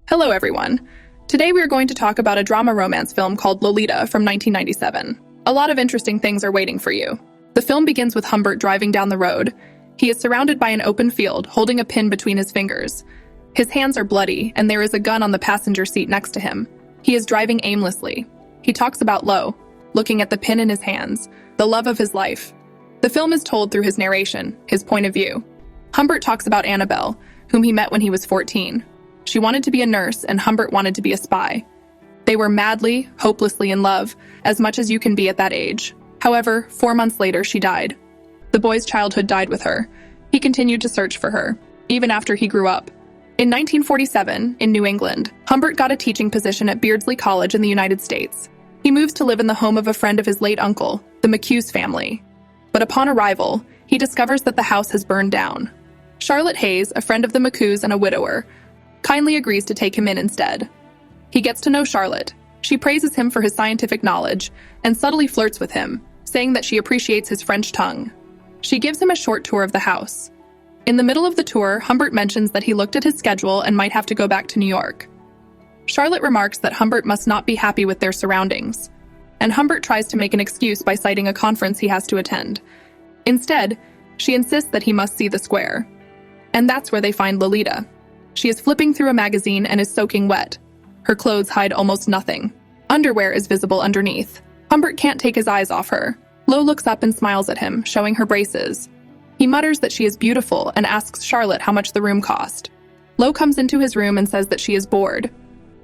Hello everyone. Today we are going to talk about a drama romance film called Lolita from 1997. A lot of interesting things are waiting for you. The film begins with Humbert driving down the road. He is surrounded by an open field, holding a pin between his fingers. His hands are bloody, and there is a gun on the passenger seat next to him. He is driving aimlessly. He talks about Lo, looking at the pin in his hands, the love of his life. The film is told through his narration, his point of view. Humbert talks about Annabelle, whom he met when he was 14. She wanted to be a nurse, and Humbert wanted to be a spy. They were madly, hopelessly in love, as much as you can be at that age. However, 4 months later, she died. The boy's childhood died with her. He continued to search for her, even after he grew up. In 1947, in New England, Humbert got a teaching position at Beardsley College in the United States. He moves to live in the home of a friend of his late uncle, the McHughes family. But upon arrival, he discovers that the house has burned down. Charlotte Hayes, a friend of the McHughes and a widower, kindly agrees to take him in instead. He gets to know Charlotte. She praises him for his scientific knowledge and subtly flirts with him, saying that she appreciates his French tongue. She gives him a short tour of the house. In the middle of the tour, Humbert mentions that he looked at his schedule and might have to go back to New York. Charlotte remarks that Humbert must not be happy with their surroundings, and Humbert tries to make an excuse by citing a conference he has to attend. Instead, she insists that he must see the square. And that's where they find Lolita. She is flipping through a magazine and is soaking wet. Her clothes hide almost nothing. Underwear is visible underneath. Humbert can't take his eyes off her. Lo looks up and smiles at him, showing her braces. He mutters that she is beautiful and asks Charlotte how much the room cost. Lo comes into his room and says that she is bored.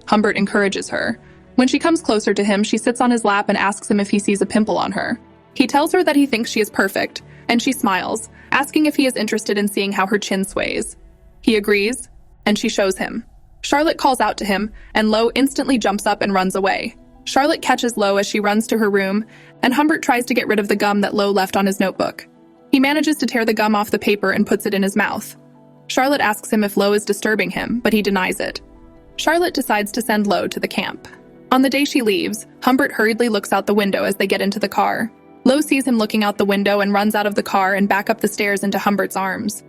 Humbert encourages her. When she comes closer to him, she sits on his lap and asks him if he sees a pimple on her. He tells her that he thinks she is perfect, and she smiles, asking if he is interested in seeing how her chin sways. He agrees, and she shows him. Charlotte calls out to him, and Lo instantly jumps up and runs away. Charlotte catches Lo as she runs to her room, and Humbert tries to get rid of the gum that Lo left on his notebook. He manages to tear the gum off the paper and puts it in his mouth. Charlotte asks him if Lo is disturbing him, but he denies it. Charlotte decides to send Lo to the camp. On the day she leaves, Humbert hurriedly looks out the window as they get into the car. Lo sees him looking out the window and runs out of the car and back up the stairs into Humbert's arms.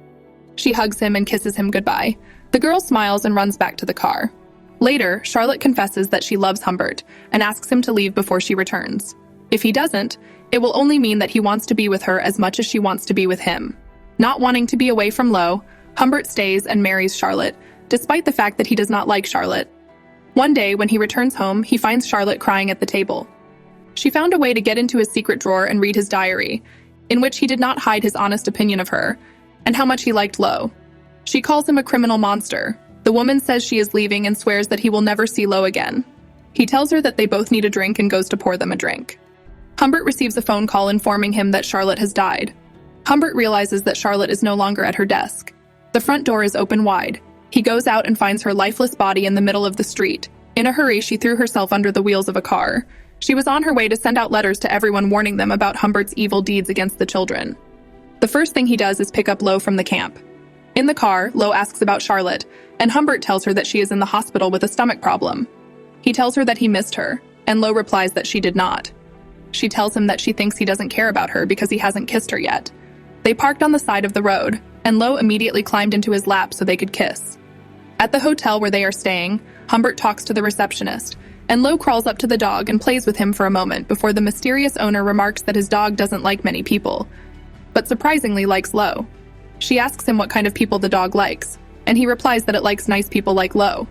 She hugs him and kisses him goodbye. The girl smiles and runs back to the car. Later, Charlotte confesses that she loves Humbert and asks him to leave before she returns. If he doesn't, it will only mean that he wants to be with her as much as she wants to be with him. Not wanting to be away from Lo, Humbert stays and marries Charlotte, despite the fact that he does not like Charlotte. One day, when he returns home, he finds Charlotte crying at the table. She found a way to get into his secret drawer and read his diary, in which he did not hide his honest opinion of her, and how much he liked Lo. She calls him a criminal monster. The woman says she is leaving and swears that he will never see Lo again. He tells her that they both need a drink and goes to pour them a drink. Humbert receives a phone call informing him that Charlotte has died. Humbert realizes that Charlotte is no longer at her desk. The front door is open wide. He goes out and finds her lifeless body in the middle of the street. In a hurry, she threw herself under the wheels of a car. She was on her way to send out letters to everyone warning them about Humbert's evil deeds against the children. The first thing he does is pick up Lo from the camp. In the car, Lo asks about Charlotte, and Humbert tells her that she is in the hospital with a stomach problem. He tells her that he missed her, and Lo replies that she did not. She tells him that she thinks he doesn't care about her because he hasn't kissed her yet. They parked on the side of the road, and Lo immediately climbed into his lap so they could kiss. At the hotel where they are staying, Humbert talks to the receptionist, and Lo crawls up to the dog and plays with him for a moment before the mysterious owner remarks that his dog doesn't like many people, but surprisingly likes Lo. She asks him what kind of people the dog likes, and he replies that it likes nice people like Lo.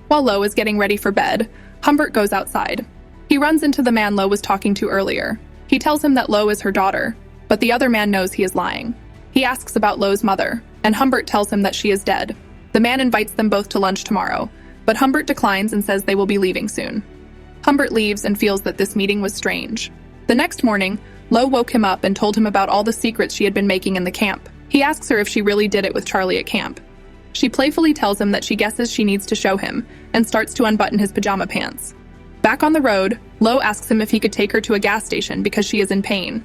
While Lo is getting ready for bed, Humbert goes outside. He runs into the man Lo was talking to earlier. He tells him that Lo is her daughter, but the other man knows he is lying. He asks about Lo's mother, and Humbert tells him that she is dead. The man invites them both to lunch tomorrow, but Humbert declines and says they will be leaving soon. Humbert leaves and feels that this meeting was strange. The next morning, Lo woke him up and told him about all the secrets she had been making in the camp. He asks her if she really did it with Charlie at camp. She playfully tells him that she guesses she needs to show him, and starts to unbutton his pajama pants. Back on the road, Lo asks him if he could take her to a gas station because she is in pain.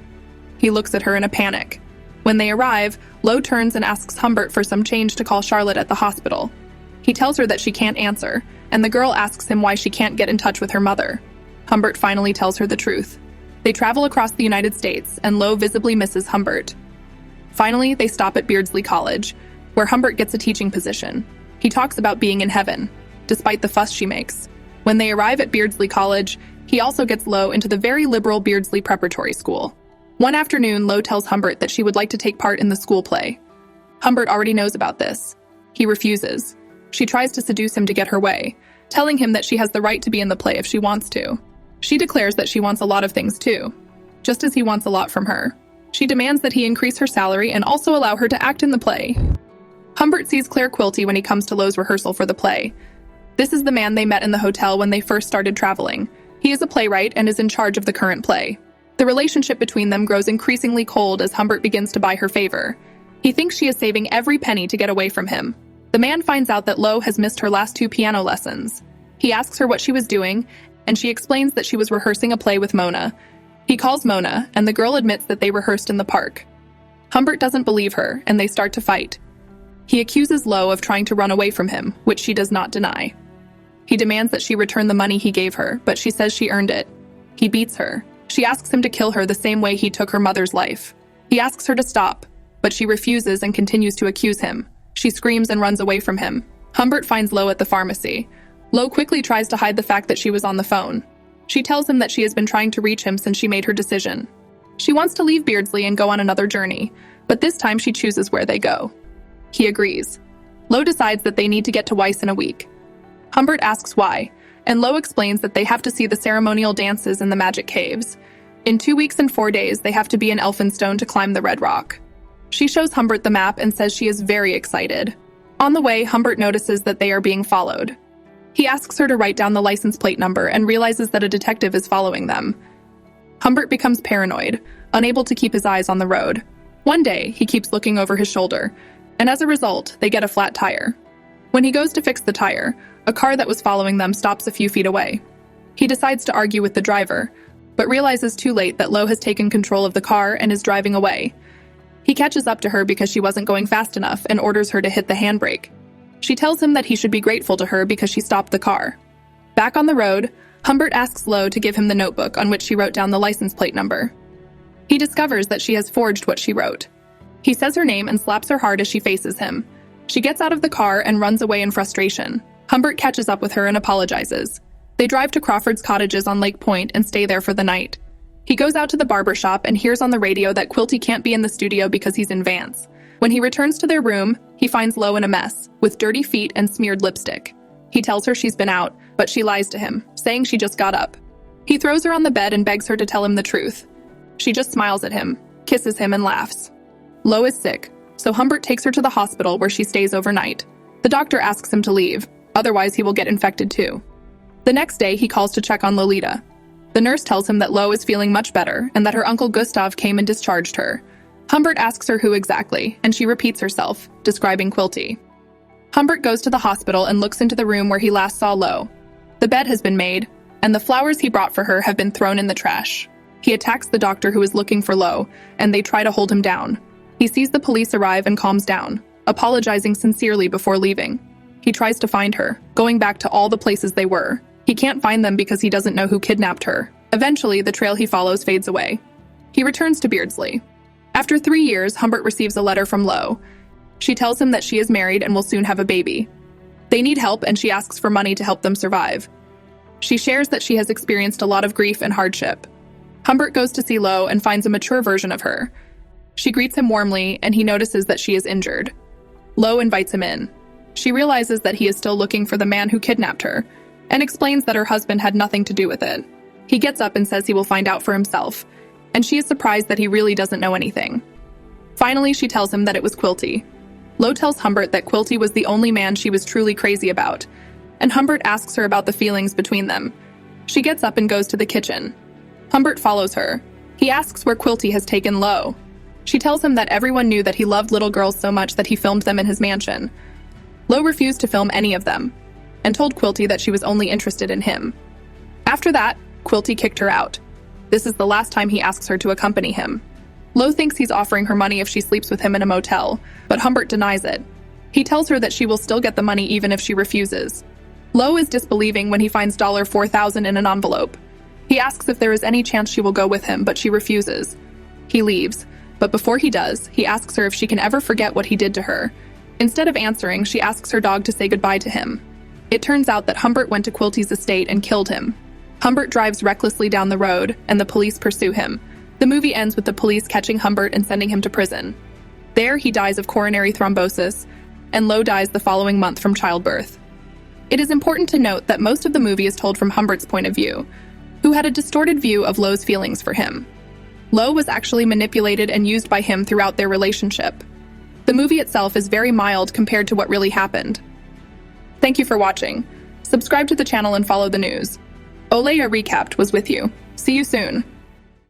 He looks at her in a panic. When they arrive, Lo turns and asks Humbert for some change to call Charlotte at the hospital. He tells her that she can't answer, and the girl asks him why she can't get in touch with her mother. Humbert finally tells her the truth. They travel across the United States, and Lo visibly misses Humbert. Finally, they stop at Beardsley College, where Humbert gets a teaching position. He talks about being in heaven. despite the fuss she makes. When they arrive at Beardsley College, he also gets Lo into the very liberal Beardsley Preparatory School. One afternoon, Lo tells Humbert that she would like to take part in the school play. Humbert already knows about this. He refuses. She tries to seduce him to get her way, telling him that she has the right to be in the play if she wants to. She declares that she wants a lot of things too, just as he wants a lot from her. She demands that he increase her salary and also allow her to act in the play. Humbert sees Claire Quilty when he comes to Lo's rehearsal for the play. This is the man they met in the hotel when they first started traveling. He is a playwright and is in charge of the current play. The relationship between them grows increasingly cold as Humbert begins to buy her favor. He thinks she is saving every penny to get away from him. The man finds out that Lo has missed her last 2 piano lessons. He asks her what she was doing, and she explains that she was rehearsing a play with Mona. He calls Mona, and the girl admits that they rehearsed in the park. Humbert doesn't believe her, and they start to fight. He accuses Lo of trying to run away from him, which she does not deny. He demands that she return the money he gave her, but she says she earned it. He beats her. She asks him to kill her the same way he took her mother's life. He asks her to stop, but she refuses and continues to accuse him. She screams and runs away from him. Humbert finds Lo at the pharmacy. Lo quickly tries to hide the fact that she was on the phone. She tells him that she has been trying to reach him since she made her decision. She wants to leave Beardsley and go on another journey, but this time she chooses where they go. He agrees. Lo decides that they need to get to Weiss in a week. Humbert asks why, and Lo explains that they have to see the ceremonial dances in the magic caves. In 2 weeks and 4 days, they have to be in Elphinstone to climb the Red Rock. She shows Humbert the map and says she is very excited. On the way, Humbert notices that they are being followed. He asks her to write down the license plate number and realizes that a detective is following them. Humbert becomes paranoid, unable to keep his eyes on the road. One day, he keeps looking over his shoulder, and as a result, they get a flat tire. When he goes to fix the tire, a car that was following them stops a few feet away. He decides to argue with the driver, but realizes too late that Lo has taken control of the car and is driving away. He catches up to her because she wasn't going fast enough and orders her to hit the handbrake. She tells him that he should be grateful to her because she stopped the car. Back on the road, Humbert asks Lo to give him the notebook on which she wrote down the license plate number. He discovers that she has forged what she wrote. He says her name and slaps her hard as she faces him. She gets out of the car and runs away in frustration. Humbert catches up with her and apologizes. They drive to Crawford's cottages on Lake Point and stay there for the night. He goes out to the barber shop and hears on the radio that Quilty can't be in the studio because he's in Vance. When he returns to their room, he finds Lo in a mess, with dirty feet and smeared lipstick. He tells her she's been out, but she lies to him, saying she just got up. He throws her on the bed and begs her to tell him the truth. She just smiles at him, kisses him, and laughs. Lo is sick, so Humbert takes her to the hospital where she stays overnight. The doctor asks him to leave, otherwise he will get infected too. The next day, he calls to check on Lolita. The nurse tells him that Lo is feeling much better and that her uncle Gustav came and discharged her. Humbert asks her who exactly, and she repeats herself, describing Quilty. Humbert goes to the hospital and looks into the room where he last saw Lo. The bed has been made, and the flowers he brought for her have been thrown in the trash. He attacks the doctor who is looking for Lo, and they try to hold him down. He sees the police arrive and calms down, apologizing sincerely before leaving. He tries to find her, going back to all the places they were. He can't find them because he doesn't know who kidnapped her. Eventually, the trail he follows fades away. He returns to Beardsley. After 3 years, Humbert receives a letter from Lo. She tells him that she is married and will soon have a baby. They need help, and she asks for money to help them survive. She shares that she has experienced a lot of grief and hardship. Humbert goes to see Lo and finds a mature version of her. She greets him warmly, and he notices that she is injured. Lo invites him in. She realizes that he is still looking for the man who kidnapped her, and explains that her husband had nothing to do with it. He gets up and says he will find out for himself, and she is surprised that he really doesn't know anything. Finally, she tells him that it was Quilty. Lo tells Humbert that Quilty was the only man she was truly crazy about, and Humbert asks her about the feelings between them. She gets up and goes to the kitchen. Humbert follows her. He asks where Quilty has taken Lo. She tells him that everyone knew that he loved little girls so much that he filmed them in his mansion. Lo refused to film any of them, and told Quilty that she was only interested in him. After that, Quilty kicked her out. This is the last time he asks her to accompany him. Lo thinks he's offering her money if she sleeps with him in a motel, but Humbert denies it. He tells her that she will still get the money even if she refuses. Lo is disbelieving when he finds $4,000 in an envelope. He asks if there is any chance she will go with him, but she refuses. He leaves, but before he does, he asks her if she can ever forget what he did to her. Instead of answering, she asks her dog to say goodbye to him. It turns out that Humbert went to Quilty's estate and killed him. Humbert drives recklessly down the road, and the police pursue him. The movie ends with the police catching Humbert and sending him to prison. There, he dies of coronary thrombosis, and Lo dies the following month from childbirth. It is important to note that most of the movie is told from Humbert's point of view, who had a distorted view of Lo's feelings for him. Lo was actually manipulated and used by him throughout their relationship. The movie itself is very mild compared to what really happened. Thank you for watching. Subscribe to the channel and follow the news. OLEJA Recapped was with you. See you soon.